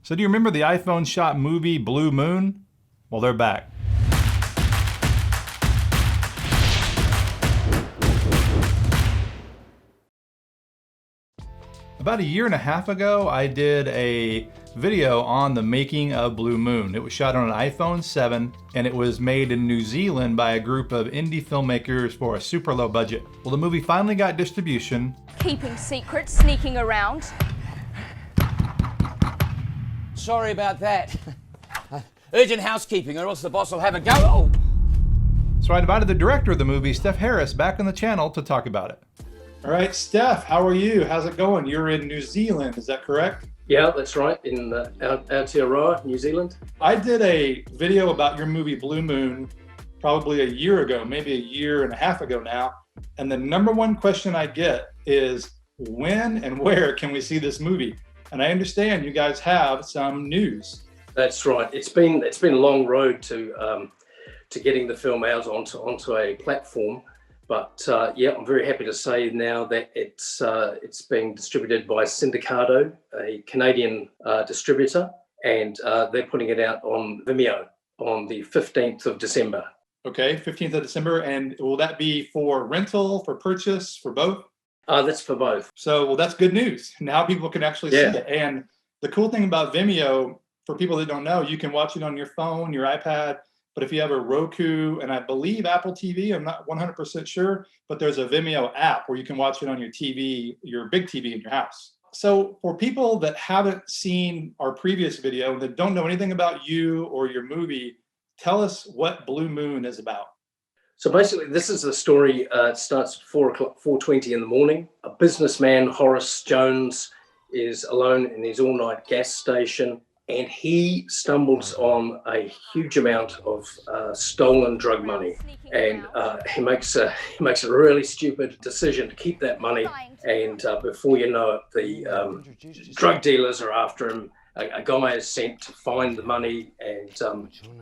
So do you remember the iPhone shot movie Blue Moon? Well, they're back. About a year and a half ago, I did a video on the making of Blue Moon. It was shot on an iPhone 7 and it was made in New Zealand by a group of indie filmmakers for a super low budget. Well, the movie finally got distribution. Keeping secrets, sneaking around. Sorry about that. Urgent housekeeping or else the boss will have a go. Oh. So I invited the director of the movie, Stef Harris, back on the channel to talk about it. All right, Stef, how are you? How's it going? You're in New Zealand, is that correct? Yeah, that's right, in Aotearoa, New Zealand. I did a video about your movie Blue Moon probably a year ago, maybe a year and a half ago now. And the number one question I get is, when and where can we see this movie? And I understand you guys have some news. That's right. It's been a long road to getting the film out onto a platform, but yeah, I'm very happy to say now that it's being distributed by Syndicado, a Canadian distributor, and they're putting it out on Vimeo on the 15th of December. Okay, 15th of December, and will that be for rental, for purchase, for both? That's for both. So, well, that's good news. Now people can actually see it. And the cool thing about Vimeo, for people that don't know, you can watch it on your phone, your iPad, but if you have a Roku and I believe Apple TV, I'm not 100% sure, but there's a Vimeo app where you can watch it on your TV, your big TV in your house. So for people that haven't seen our previous video, that don't know anything about you or your movie, tell us what Blue Moon is about. So basically, this is the story. It starts at 4:20 in the morning. A businessman, Horace Jones, is alone in his all-night gas station, and he stumbles on a huge amount of stolen drug money. And he makes a really stupid decision to keep that money. And before you know it, the drug dealers are after him. A guy is sent to find the money, and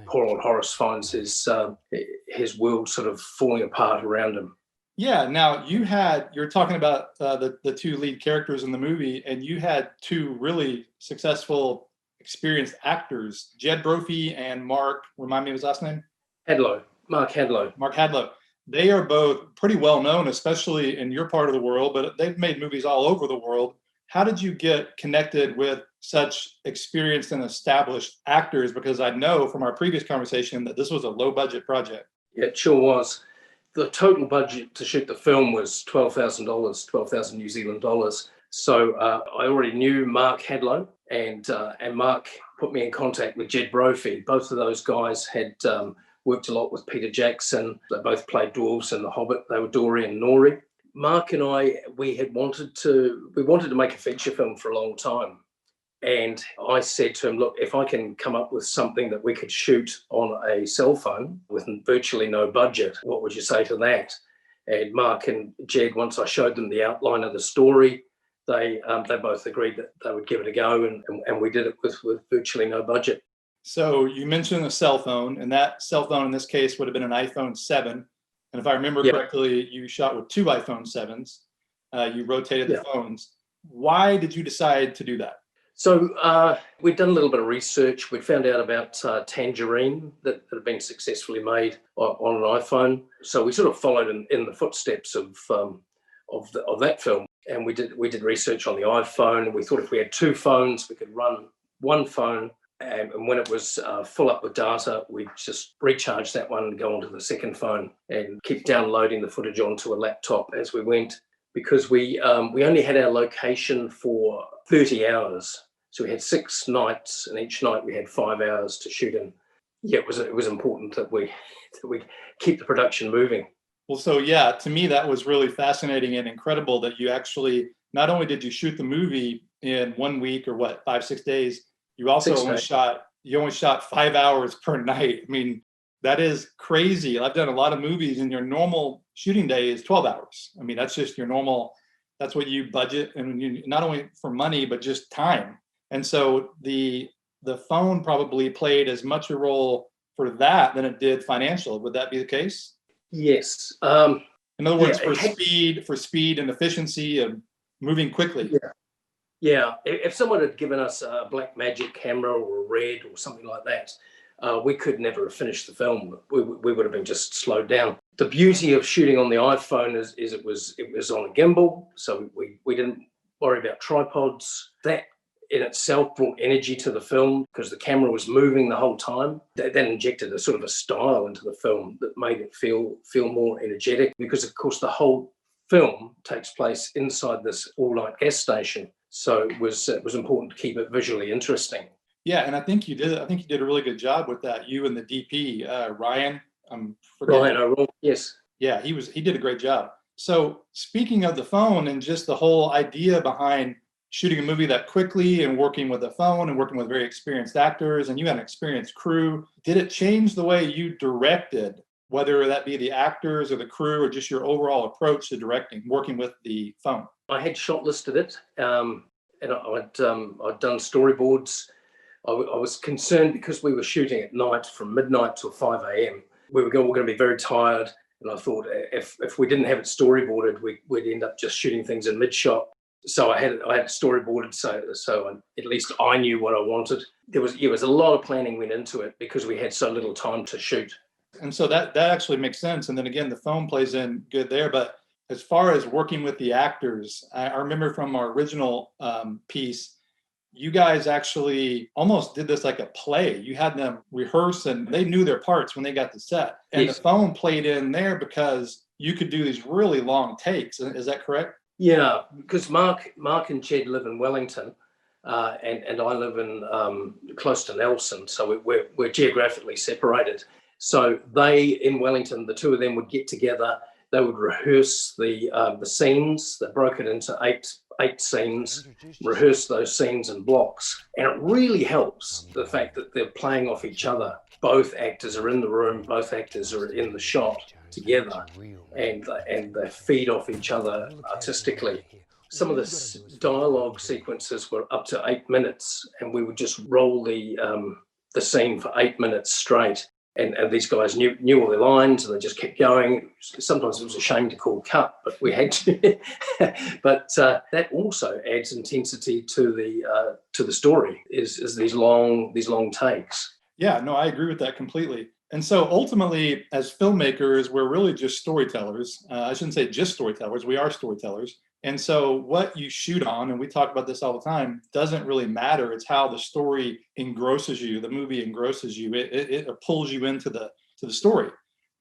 poor old Horace finds his world sort of falling apart around him. Yeah, now you're talking about the two lead characters in the movie, and you had two really successful, experienced actors, Jed Brophy and Mark, remind me of his last name? Mark Hadlow. Mark Hadlow. They are both pretty well known, especially in your part of the world, but they've made movies all over the world. How did you get connected with such experienced and established actors? Because I know from our previous conversation that this was a low budget project. Yeah, it sure was. The total budget to shoot the film was $12,000, 12,000 New Zealand dollars. So I already knew Mark Hadlow, and Mark put me in contact with Jed Brophy. Both of those guys had worked a lot with Peter Jackson. They both played dwarves in The Hobbit. They were Dory and Nori. Mark and I, we wanted to make a feature film for a long time. And I said to him, look, if I can come up with something that we could shoot on a cell phone with virtually no budget, what would you say to that? And Mark and Jed, once I showed them the outline of the story, they both agreed that they would give it a go, and we did it with virtually no budget. So you mentioned a cell phone, and that cell phone in this case would have been an iPhone 7. And if I remember correctly, you shot with two iPhone 7s. You rotated the phones. Why did you decide to do that? So we'd done a little bit of research. We'd found out about Tangerine that had been successfully made on an iPhone. So we sort of followed in the footsteps of that film. And we did research on the iPhone. We thought if we had two phones, we could run one phone. And when it was full up with data, we'd just recharge that one and go onto the second phone and keep downloading the footage onto a laptop as we went, because we only had our location for 30 hours. So we had 6 nights, and each night we had 5 hours to shoot in. Yeah, it was important that we keep the production moving. Well, so yeah, to me that was really fascinating and incredible that you actually, not only did you shoot the movie in 1 week or 5-6 days, you also only shot 5 hours per night. I mean, that is crazy. I've done a lot of movies, and your normal shooting day is 12 hours. I mean, that's just your normal, that's what you budget, and you, not only for money, but just time. And so the phone probably played as much a role for that than it did financial. Would that be the case? Yes. In other words, for speed and efficiency and moving quickly. Yeah. Yeah, if someone had given us a black magic camera or a red or something like that, we could never have finished the film. We would have been just slowed down. The beauty of shooting on the iPhone is it was on a gimbal, so we didn't worry about tripods. That in itself brought energy to the film because the camera was moving the whole time. That injected a sort of a style into the film that made it feel more energetic, because of course the whole film takes place inside this all-night gas station. So it was important to keep it visually interesting. Yeah, and I think you did a really good job with that. You and the DP, Ryan. Ryan O'Rourke, yes. Yeah, he did a great job. So speaking of the phone and just the whole idea behind shooting a movie that quickly and working with the phone and working with very experienced actors, and you had an experienced crew, did it change the way you directed, whether that be the actors or the crew or just your overall approach to directing, working with the phone? I had shortlisted it, and I'd done storyboards. I was concerned because we were shooting at night from midnight till 5 a.m. We were going to be very tired, and I thought if we didn't have it storyboarded, we'd end up just shooting things in mid-shot. So I had it storyboarded, so at least I knew what I wanted. There was a lot of planning went into it because we had so little time to shoot. And so that actually makes sense. And then again, the phone plays in good there. But as far as working with the actors, I remember from our original piece, you guys actually almost did this like a play. You had them rehearse and they knew their parts when they got to set. And yes, the phone played in there because you could do these really long takes. Is that correct? Yeah, because Mark and Jed live in Wellington, and I live in close to Nelson, so we're geographically separated. So they, in Wellington, the two of them would get together. They would rehearse the scenes. They broke it into eight scenes, rehearse those scenes in blocks, and it really helps the fact that they're playing off each other. Both actors are in the room, both actors are in the shot together, and they feed off each other artistically. Some of the dialogue sequences were up to 8 minutes, and we would just roll the scene for 8 minutes straight. And these guys knew all their lines, and they just kept going. Sometimes it was a shame to call cut, but we had to. But that also adds intensity to the story. Is these long takes? Yeah, no, I agree with that completely. And so ultimately, as filmmakers, we're really just storytellers. I shouldn't say just storytellers. We are storytellers. And so what you shoot on, and we talk about this all the time, doesn't really matter. It's how the story engrosses you, the movie engrosses you. It pulls you into the story.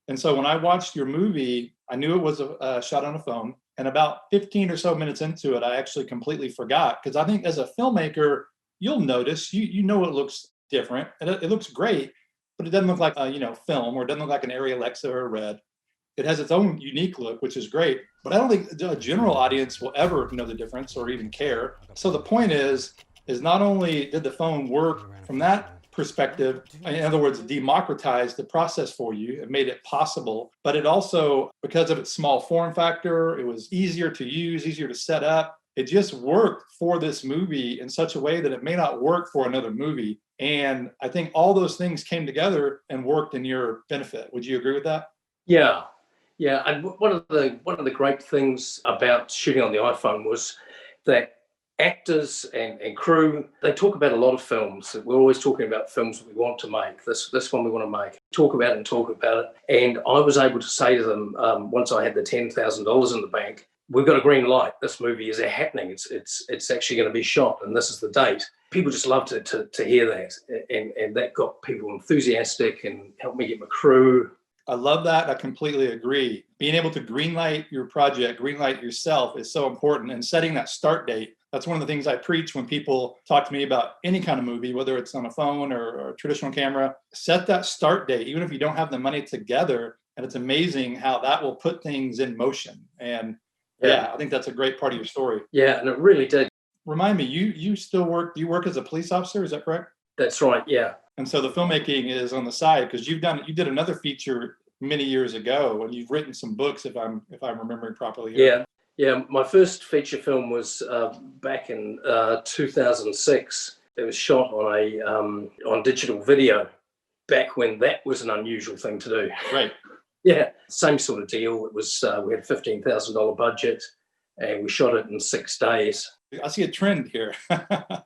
And so when I watched your movie, I knew it was shot on a phone. And about 15 or so minutes into it, I actually completely forgot. Because I think as a filmmaker, you'll notice, you know it looks different. It looks great, but it doesn't look like film, or it doesn't look like an Arri Alexa or a Red. It has its own unique look, which is great, but I don't think a general audience will ever know the difference or even care. So the point is not only did the phone work from that perspective, in other words, democratize the process for you, it made it possible, but it also, because of its small form factor, it was easier to use, easier to set up. It just worked for this movie in such a way that it may not work for another movie. And I think all those things came together and worked in your benefit. Would you agree with that? Yeah. Yeah, and one of the great things about shooting on the iPhone was that actors and crew, they talk about a lot of films. We're always talking about films we want to make. This one we want to make. Talk about it. And I was able to say to them, once I had the $10,000 in the bank, we've got a green light. This movie is happening. It's actually going to be shot, and this is the date. People just loved to hear that, and that got people enthusiastic and helped me get my crew. I love that. I completely agree. Being able to greenlight your project, greenlight yourself is so important. And setting that start date, that's one of the things I preach when people talk to me about any kind of movie, whether it's on a phone or a traditional camera. Set that start date, even if you don't have the money together. And it's amazing how that will put things in motion. And yeah, I think that's a great part of your story. Yeah, and it really did. Remind me, you still work, do you work as a police officer? Is that correct? That's right, yeah. And so the filmmaking is on the side, because you did another feature many years ago, and you've written some books, if I'm remembering properly. Yeah. My first feature film was back in 2006. It was shot on digital video, back when that was an unusual thing to do. Right. Yeah, same sort of deal. It was we had a $15,000 budget. and we shot it in 6 days. I see a trend here.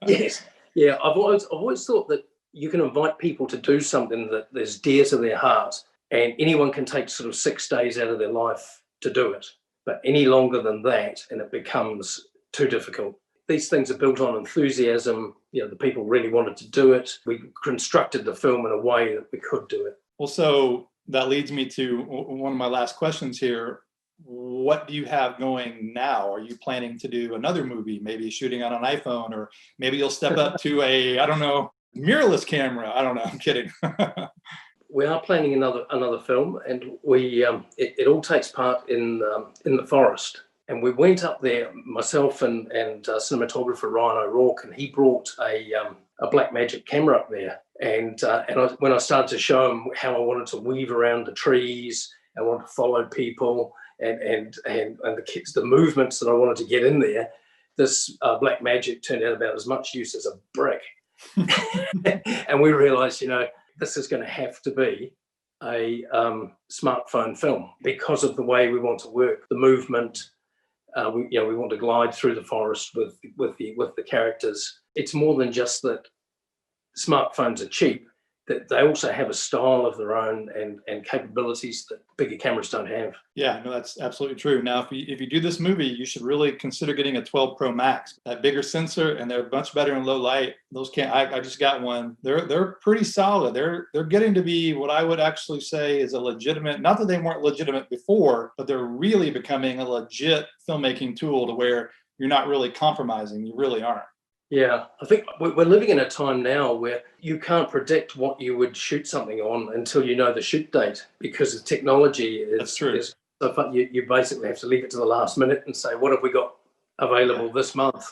Yes, yeah. I've always thought that you can invite people to do something that is dear to their heart, and anyone can take sort of 6 days out of their life to do it. But any longer than that, and it becomes too difficult. These things are built on enthusiasm. You know, the people really wanted to do it. We constructed the film in a way that we could do it. Well, so that leads me to one of my last questions here. What do you have going now? Are you planning to do another movie, maybe shooting on an iPhone, or maybe you'll step up to a, I don't know, mirrorless camera? I don't know. I'm kidding. We are planning another film, and it all takes part in the forest. And we went up there, myself and cinematographer Ryan O'Rourke, and he brought a Blackmagic camera up there. And when I started to show him how I wanted to weave around the trees, I wanted to follow people, and the movements that I wanted to get in there, this Blackmagic turned out about as much use as a brick. And we realized, this is going to have to be a smartphone film because of the way we want to work, the movement. We want to glide through the forest with the characters. It's more than just that smartphones are cheap, that they also have a style of their own and capabilities that bigger cameras don't have. Yeah, no, that's absolutely true. Now, if you do this movie, you should really consider getting a 12 Pro Max. That bigger sensor, and they're much better in low light. Those I just got one. They're pretty solid. They're getting to be what I would actually say is a legitimate, not that they weren't legitimate before, but they're really becoming a legit filmmaking tool to where you're not really compromising. You really aren't. Yeah, I think we're living in a time now where you can't predict what you would shoot something on until you know the shoot date, because the technology is so fun. You basically have to leave it to the last minute and say, what have we got available this month?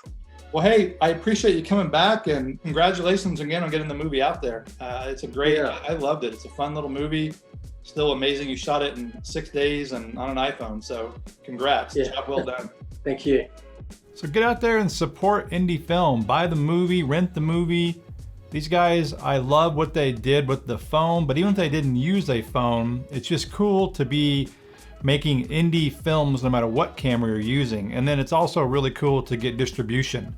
Well, hey, I appreciate you coming back, and congratulations again on getting the movie out there. It's a great, I loved it. It's a fun little movie. Still amazing. You shot it in 6 days and on an iPhone. So congrats. Yeah. Job well done. Thank you. So get out there and support indie film. Buy the movie, rent the movie. These guys, I love what they did with the phone, but even if they didn't use a phone, it's just cool to be making indie films no matter what camera you're using. And then it's also really cool to get distribution.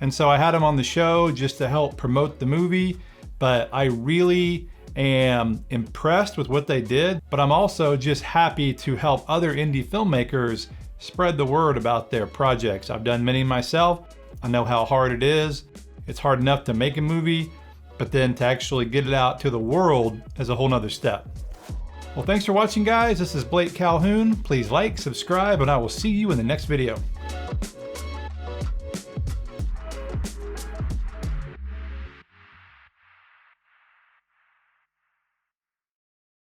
And so I had them on the show just to help promote the movie, but I really am impressed with what they did, but I'm also just happy to help other indie filmmakers spread the word about their projects. I've done many myself. I know how hard it is. It's hard enough to make a movie, but then to actually get it out to the world is a whole nother step. Well, thanks for watching, guys. This is Blake Calhoun. Please like, subscribe, and I will see you in the next video.